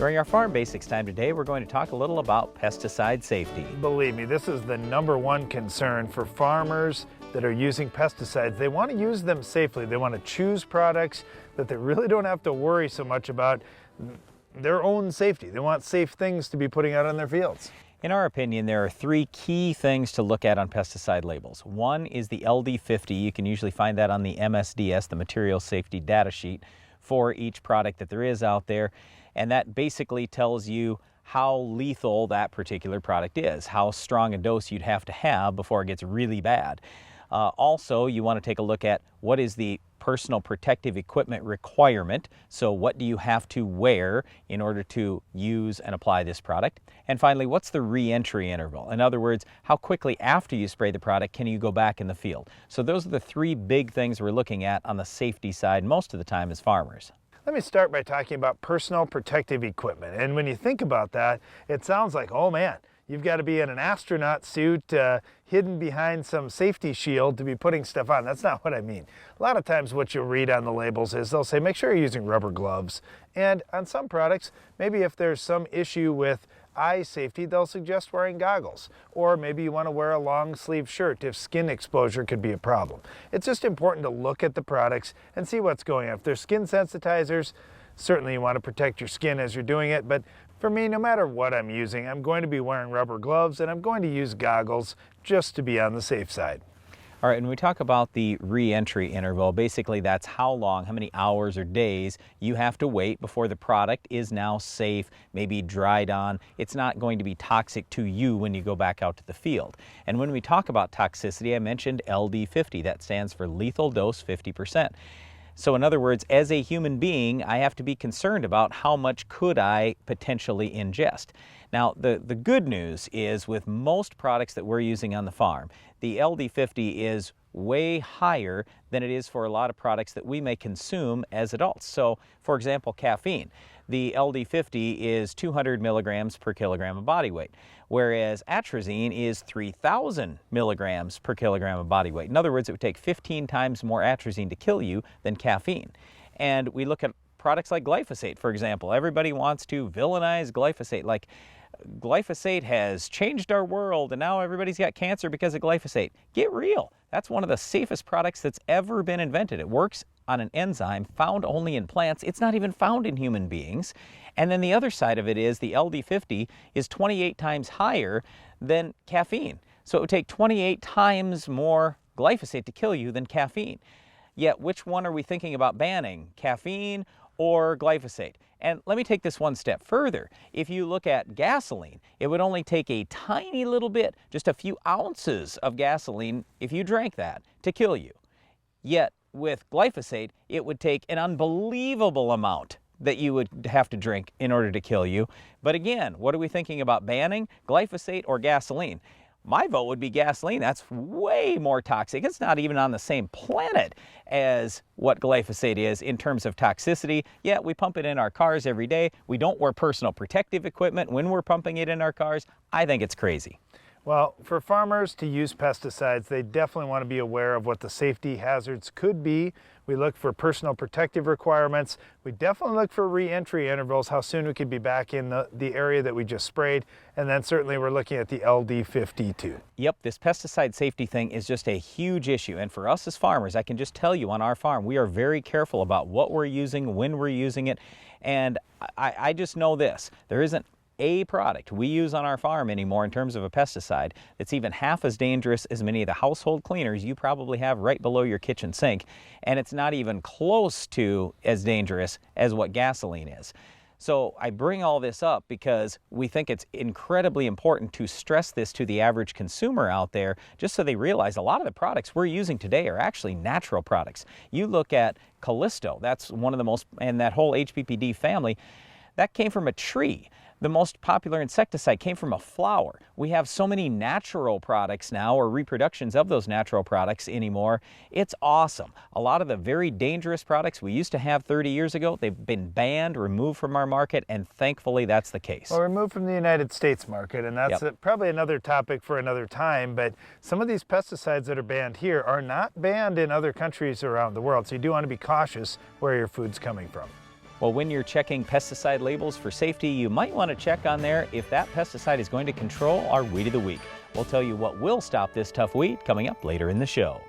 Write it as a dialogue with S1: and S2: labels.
S1: During our Farm Basics time today, we're going to talk a little about pesticide safety.
S2: Believe me, this is the #1 concern for farmers that are using pesticides. They want to use them safely. They want to choose products that they really don't have to worry so much about their own safety. They want safe things to be putting out on their fields.
S1: In our opinion, there are 3 key things to look at on pesticide labels. One is the LD50. You can usually find that on the MSDS, the Material Safety Data Sheet, for each product that there is out there. And that basically tells you how lethal that particular product is, how strong a dose you'd have to have before it gets really bad. Also, you want to take a look at what is the personal protective equipment requirement. So what do you have to wear in order to use and apply this product? And finally, what's the re-entry interval? In other words, how quickly after you spray the product can you go back in the field? So those are the 3 big things we're looking at on the safety side most of the time as farmers.
S2: Let me start by talking about personal protective equipment. And when you think about that, it sounds like, oh man, you've got to be in an astronaut suit hidden behind some safety shield to be putting stuff on. That's not what I mean. A lot of times what you'll read on the labels is they'll say, make sure you're using rubber gloves. And on some products, maybe if there's some issue with eye safety, they'll suggest wearing goggles. Or maybe you want to wear a long sleeve shirt if skin exposure could be a problem. It's just important to look at the products and see what's going on. If they're skin sensitizers, certainly you want to protect your skin as you're doing it, but for me, no matter what I'm using, I'm going to be wearing rubber gloves and I'm going to use goggles just to be on the safe side.
S1: All right, when we talk about the re-entry interval, basically that's how long, how many hours or days you have to wait before the product is now safe, maybe dried on. It's not going to be toxic to you when you go back out to the field. And when we talk about toxicity, I mentioned LD50. That stands for lethal dose 50%. So in other words, as a human being, I have to be concerned about how much could I potentially ingest. Now, the good news is with most products that we're using on the farm, the LD50 is way higher than it is for a lot of products that we may consume as adults. So, for example, caffeine. The LD50 is 200 milligrams per kilogram of body weight, whereas atrazine is 3,000 milligrams per kilogram of body weight. In other words, it would take 15 times more atrazine to kill you than caffeine. And we look at products like glyphosate, for example. Everybody wants to villainize glyphosate, like glyphosate has changed our world and now everybody's got cancer because of glyphosate. Get real. That's one of the safest products that's ever been invented. It works on an enzyme found only in plants. It's not even found in human beings. And then the other side of it is the LD50 is 28 times higher than caffeine. So it would take 28 times more glyphosate to kill you than caffeine. Yet which one are we thinking about banning, caffeine or glyphosate? And let me take this one step further. If you look at gasoline, it would only take a tiny little bit, just a few ounces of gasoline, if you drank that, to kill you. Yet with glyphosate, it would take an unbelievable amount that you would have to drink in order to kill you. But again, what are we thinking about banning, glyphosate or gasoline? My vote would be gasoline. That's way more toxic. It's not even on the same planet as what glyphosate is in terms of toxicity. Yeah, we pump it in our cars every day. We don't wear personal protective equipment when we're pumping it in our cars. I think it's crazy.
S2: Well, for farmers to use pesticides, they definitely want to be aware of what the safety hazards could be. We look for personal protective requirements. We definitely look for re-entry intervals, how soon we could be back in the area that we just sprayed. And then certainly we're looking at the LD50 too.
S1: Yep, this pesticide safety thing is just a huge issue. And for us as farmers, I can just tell you on our farm, we are very careful about what we're using, when we're using it. And I just know this, there isn't a product we use on our farm anymore in terms of a pesticide that's even half as dangerous as many of the household cleaners you probably have right below your kitchen sink, and it's not even close to as dangerous as what gasoline is. So I bring all this up because we think it's incredibly important to stress this to the average consumer out there, just so they realize a lot of the products we're using today are actually natural products. You look at Callisto, that's one of the most, and that whole HPPD family, that came from a tree. The most popular insecticide came from a flower. We have so many natural products now, or reproductions of those natural products anymore. It's awesome. A lot of the very dangerous products we used to have 30 years ago, they've been banned, removed from our market, and thankfully that's the case.
S2: Well, removed from the United States market, and that's probably another topic for another time, but some of these pesticides that are banned here are not banned in other countries around the world, so you do want to be cautious where your food's coming from.
S1: Well, when you're checking pesticide labels for safety, you might want to check on there if that pesticide is going to control our weed of the week. We'll tell you what will stop this tough weed coming up later in the show.